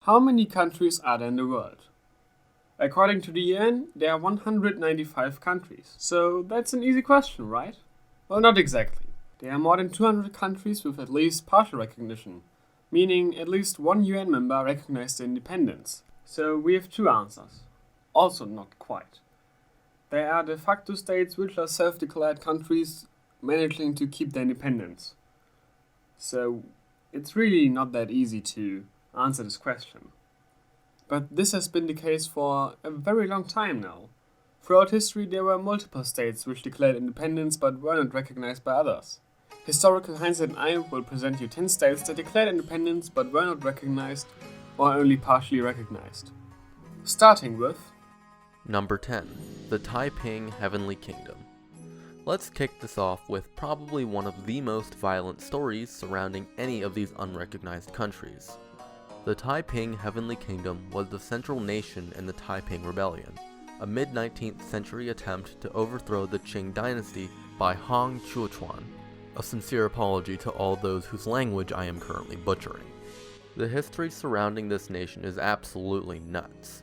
How many countries are there in the world? According to the UN, there are 195 countries. So that's an easy question, right? Well, not exactly. There are more than 200 countries with at least partial recognition, meaning at least one UN member recognized their independence. So we have two answers. Also not quite. There are de facto states which are self-declared countries managing to keep their independence. So it's really not that easy to answer this question. But this has been the case for a very long time now. Throughout history there were multiple states which declared independence but were not recognized by others. Historical Hindsight and I will present you 10 states that declared independence but were not recognized or only partially recognized. Starting with Number 10. The Taiping Heavenly Kingdom. Let's kick this off with probably one of the most violent stories surrounding any of these unrecognized countries. The Taiping Heavenly Kingdom was the central nation in the Taiping Rebellion, a mid-19th century attempt to overthrow the Qing dynasty by Han Chuchuan. A sincere apology to all those whose language I am currently butchering. The history surrounding this nation is absolutely nuts.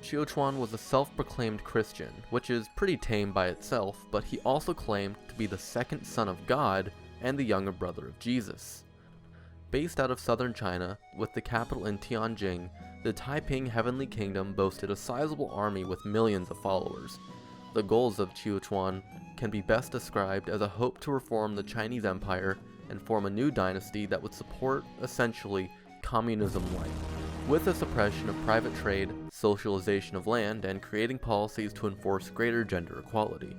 Chuchuan was a self-proclaimed Christian, which is pretty tame by itself, but he also claimed to be the second son of God and the younger brother of Jesus. Based out of southern China, with the capital in Tianjin, the Taiping Heavenly Kingdom boasted a sizable army with millions of followers. The goals of Chuchuan can be best described as a hope to reform the Chinese Empire and form a new dynasty that would support, essentially, communism light, with the suppression of private trade, socialization of land, and creating policies to enforce greater gender equality.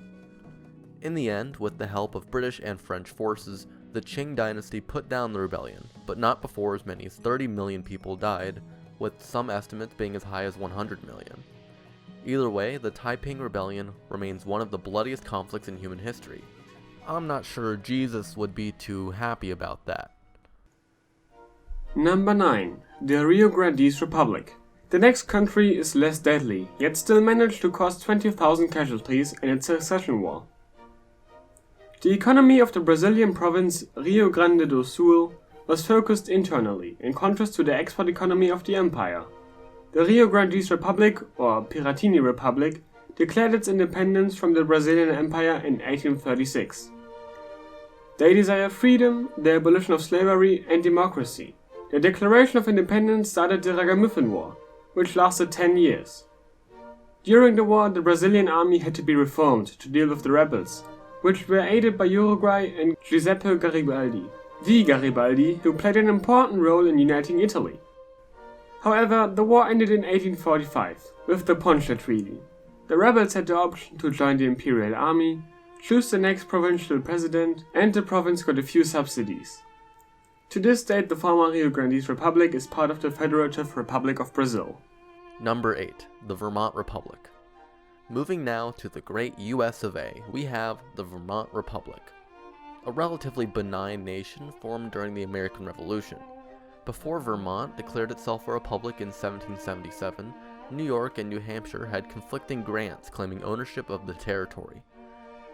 In the end, with the help of British and French forces, the Qing dynasty put down the rebellion, but not before as many as 30 million people died, with some estimates being as high as 100 million. Either way, the Taiping Rebellion remains one of the bloodiest conflicts in human history. I'm not sure Jesus would be too happy about that. Number 9. The Rio Grande Republic. The next country is less deadly, yet still managed to cause 20,000 casualties in its succession war. The economy of the Brazilian province Rio Grande do Sul was focused internally, in contrast to the export economy of the empire. The Rio Grande Republic, or Piratini Republic, declared its independence from the Brazilian Empire in 1836. They desire freedom, the abolition of slavery, and democracy. The Declaration of Independence started the Ragamuffin War, which lasted 10 years. During the war, the Brazilian army had to be reformed to deal with the rebels, which were aided by Uruguay and Giuseppe Garibaldi, the Garibaldi who played an important role in uniting Italy. However, the war ended in 1845, with the Poncha Treaty. The rebels had the option to join the imperial army, choose the next provincial president, and the province got a few subsidies. To this date, the former Rio Grande Republic is part of the Federative Republic of Brazil. Number 8. The Vermont Republic. Moving now to the great US of A, we have the Vermont Republic, a relatively benign nation formed during the American Revolution. Before Vermont declared itself a republic in 1777, New York and New Hampshire had conflicting grants claiming ownership of the territory.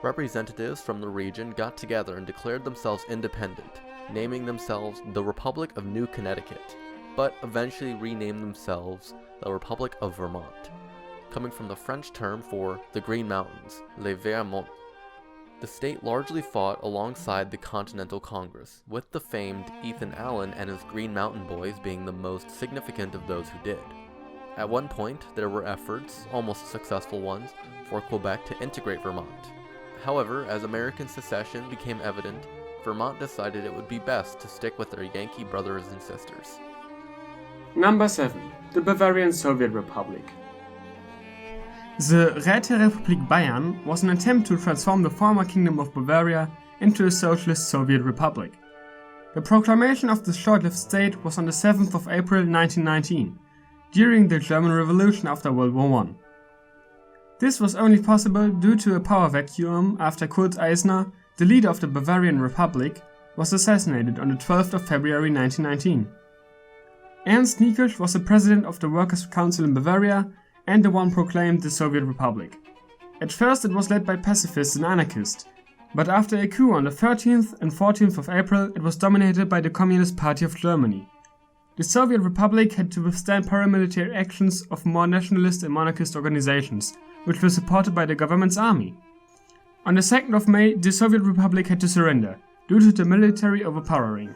Representatives from the region got together and declared themselves independent, naming themselves the Republic of New Connecticut, but eventually renamed themselves the Republic of Vermont, coming from the French term for the Green Mountains, les Verts Monts. The state largely fought alongside the Continental Congress, with the famed Ethan Allen and his Green Mountain Boys being the most significant of those who did. At one point, there were efforts, almost successful ones, for Quebec to integrate Vermont. However, as American secession became evident, Vermont decided it would be best to stick with their Yankee brothers and sisters. Number 7. The Bavarian Soviet Republic. The Räterepublik Bayern was an attempt to transform the former Kingdom of Bavaria into a socialist Soviet republic. The proclamation of this short-lived state was on the 7th of April 1919, during the German Revolution after World War I. This was only possible due to a power vacuum after Kurt Eisner, the leader of the Bavarian Republic, was assassinated on the 12th of February 1919. Ernst Niekisch was the president of the Workers' Council in Bavaria and the one proclaimed the Soviet Republic. At first it was led by pacifists and anarchists, but after a coup on the 13th and 14th of April it was dominated by the Communist Party of Germany. The Soviet Republic had to withstand paramilitary actions of more nationalist and monarchist organizations, which were supported by the government's army. On the 2nd of May, the Soviet Republic had to surrender, due to the military overpowering.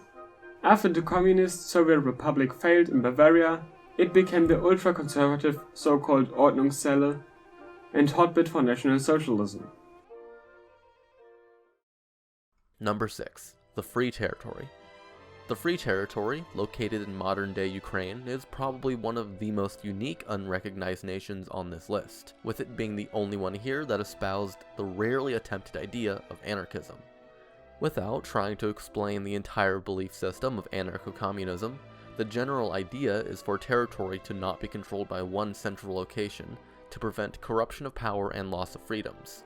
After the communist Soviet Republic failed in Bavaria, it became the ultra-conservative so-called Ordnungszelle and hotbed for National Socialism. Number 6. The Free Territory. The Free Territory, located in modern-day Ukraine, is probably one of the most unique unrecognized nations on this list, with it being the only one here that espoused the rarely attempted idea of anarchism. Without trying to explain the entire belief system of anarcho-communism, the general idea is for territory to not be controlled by one central location to prevent corruption of power and loss of freedoms.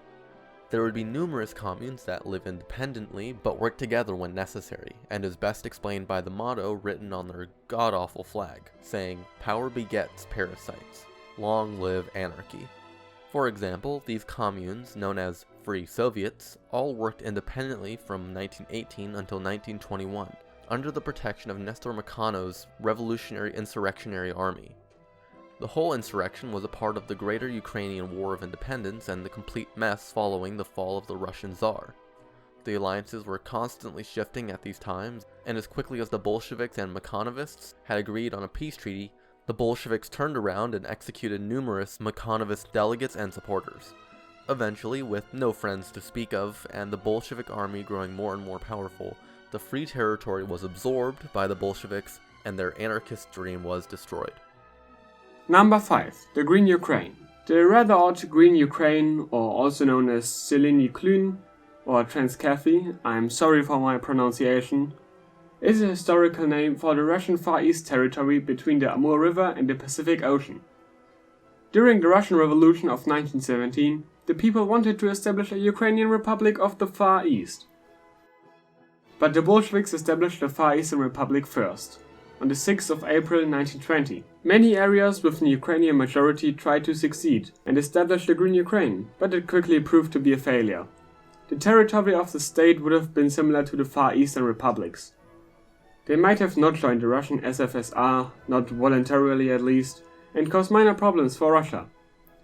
There would be numerous communes that live independently but work together when necessary, and is best explained by the motto written on their god-awful flag, saying, "Power begets parasites. Long live anarchy." For example, these communes, known as Free Soviets, all worked independently from 1918 until 1921, under the protection of Nestor Makhano's Revolutionary Insurrectionary Army. The whole insurrection was a part of the Greater Ukrainian War of Independence and the complete mess following the fall of the Russian Tsar. The alliances were constantly shifting at these times, and as quickly as the Bolsheviks and Makhanovists had agreed on a peace treaty, the Bolsheviks turned around and executed numerous Makhanovist delegates and supporters. Eventually, with no friends to speak of, and the Bolshevik army growing more and more powerful, the Free Territory was absorbed by the Bolsheviks, and their anarchist dream was destroyed. Number 5. The Green Ukraine. The rather odd Green Ukraine, or also known as Zeleny Klyn, or Transcathy, I'm sorry for my pronunciation, is a historical name for the Russian Far East territory between the Amur River and the Pacific Ocean. During the Russian Revolution of 1917, the people wanted to establish a Ukrainian Republic of the Far East. But the Bolsheviks established the Far Eastern Republic first, on the 6th of April 1920. Many areas with an Ukrainian majority tried to succeed and establish the Green Ukraine, but it quickly proved to be a failure. The territory of the state would have been similar to the Far Eastern republics. They might have not joined the Russian SFSR, not voluntarily at least, and caused minor problems for Russia.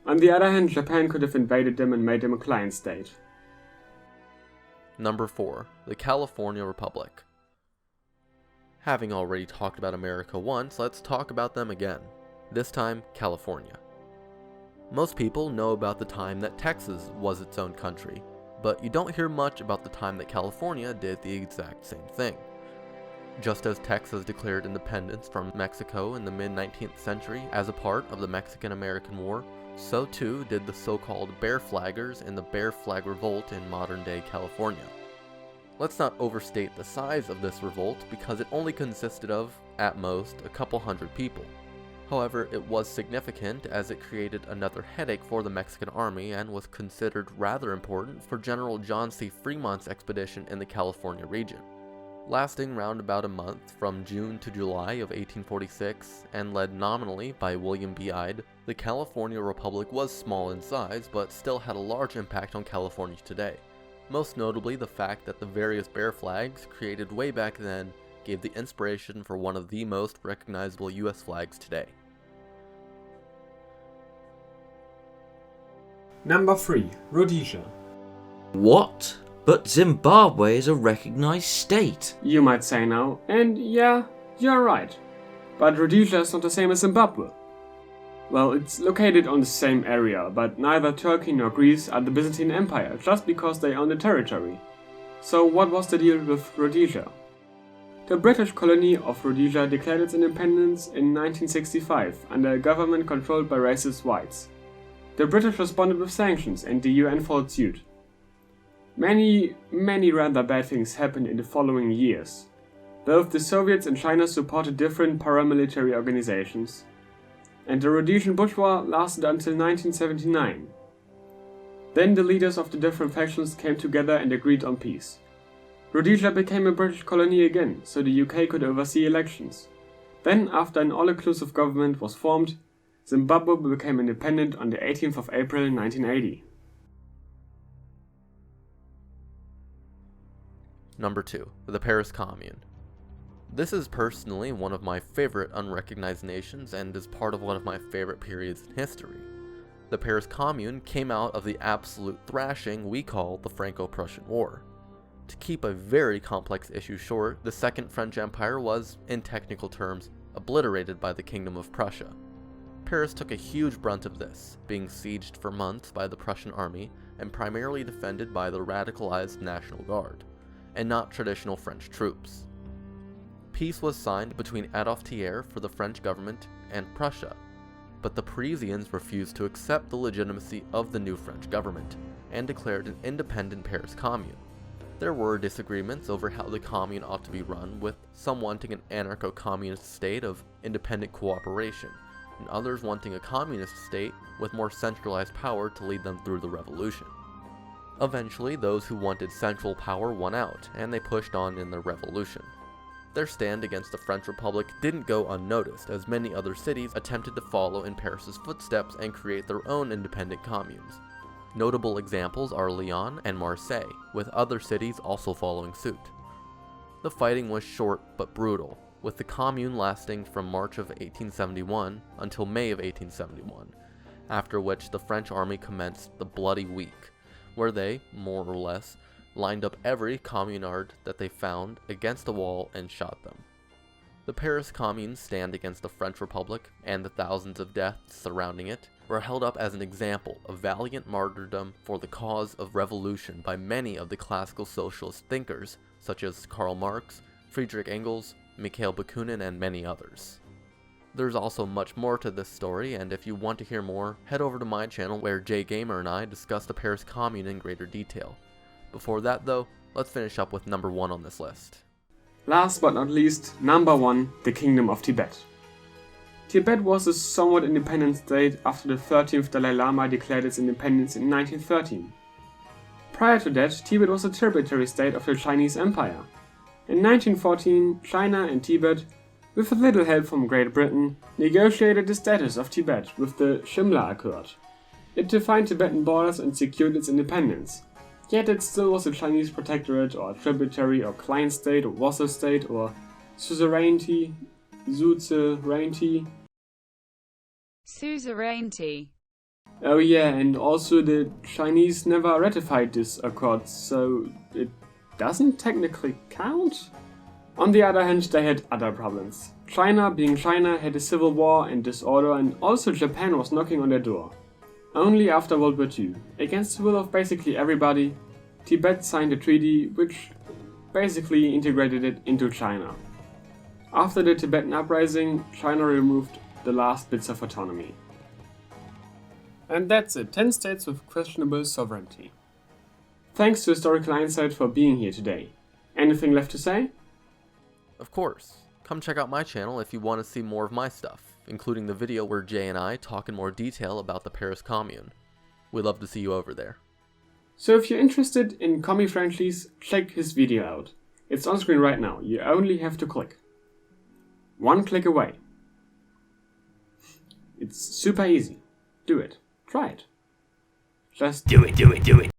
On the other hand, Japan could have invaded them and made them a client state. Number 4. The California Republic. Having already talked about America once, let's talk about them again. This time, California. Most people know about the time that Texas was its own country, but you don't hear much about the time that California did the exact same thing. Just as Texas declared independence from Mexico in the mid-19th century as a part of the Mexican-American War, so too did the so-called Bear Flaggers in the Bear Flag Revolt in modern-day California. Let's not overstate the size of this revolt because it only consisted of, at most, a couple hundred people. However, it was significant as it created another headache for the Mexican army and was considered rather important for General John C. Fremont's expedition in the California region. Lasting round about a month from June to July of 1846 and led nominally by William B. Ide, the California Republic was small in size but still had a large impact on California today. Most notably the fact that the various bear flags created way back then gave the inspiration for one of the most recognizable US flags today. Number 3. Rhodesia. What? But Zimbabwe is a recognized state. You might say now, and yeah, you're right. But Rhodesia is not the same as Zimbabwe. Well, it's located on the same area, but neither Turkey nor Greece are the Byzantine Empire just because they own the territory. So what was the deal with Rhodesia? The British colony of Rhodesia declared its independence in 1965 under a government controlled by racist whites. The British responded with sanctions and the UN followed suit. Many rather bad things happened in the following years. Both the Soviets and China supported different paramilitary organizations, and the Rhodesian Bush War lasted until 1979. Then the leaders of the different factions came together and agreed on peace. Rhodesia became a British colony again, so the UK could oversee elections. Then, after an all-inclusive government was formed, Zimbabwe became independent on the 18th of April 1980. Number 2. The Paris Commune. This is personally one of my favorite unrecognized nations and is part of one of my favorite periods in history. The Paris Commune came out of the absolute thrashing we call the Franco-Prussian War. To keep a very complex issue short, the Second French Empire was, in technical terms, obliterated by the Kingdom of Prussia. Paris took a huge brunt of this, being sieged for months by the Prussian army and primarily defended by the radicalized National Guard, and not traditional French troops. Peace was signed between Adolphe Thiers for the French government and Prussia, but the Parisians refused to accept the legitimacy of the new French government and declared an independent Paris Commune. There were disagreements over how the commune ought to be run, with some wanting an anarcho-communist state of independent cooperation, and others wanting a communist state with more centralized power to lead them through the revolution. Eventually, those who wanted central power won out, and they pushed on in the revolution. Their stand against the French Republic didn't go unnoticed, as many other cities attempted to follow in Paris's footsteps and create their own independent communes. Notable examples are Lyon and Marseille, with other cities also following suit. The fighting was short but brutal, with the Commune lasting from March of 1871 until May of 1871, after which the French army commenced the Bloody Week, where they, more or less, lined up every communard that they found against a wall and shot them. The Paris Commune's stand against the French Republic and the thousands of deaths surrounding it were held up as an example of valiant martyrdom for the cause of revolution by many of the classical socialist thinkers such as Karl Marx, Friedrich Engels, Mikhail Bakunin, and many others. There's also much more to this story, and if you want to hear more, head over to my channel where Jay Gamer and I discuss the Paris Commune in greater detail. Before that though, let's finish up with number 1 on this list. Last but not least, number 1, the Kingdom of Tibet. Tibet was a somewhat independent state after the 13th Dalai Lama declared its independence in 1913. Prior to that, Tibet was a tributary state of the Chinese Empire. In 1914, China and Tibet, with a little help from Great Britain, negotiated the status of Tibet with the Shimla Accord. It defined Tibetan borders and secured its independence. Yet it still was a Chinese protectorate or tributary or client state or vassal state or suzerainty. Oh yeah, and also the Chinese never ratified this accord, so it doesn't technically count? On the other hand, they had other problems. China, being China, had a civil war and disorder, and also Japan was knocking on their door. Only after World War II, against the will of basically everybody, Tibet signed a treaty which basically integrated it into China. After the Tibetan uprising, China removed the last bits of autonomy. And that's it, 10 states with questionable sovereignty. Thanks to Historical Hindsight for being here today. Anything left to say? Of course, come check out my channel if you want to see more of my stuff, including the video where Jay and I talk in more detail about the Paris Commune. We'd love to see you over there. So if you're interested in commie friendlies, check his video out. It's on screen right now, you only have to click. One click away. It's super easy. Do it. Try it. Just do it.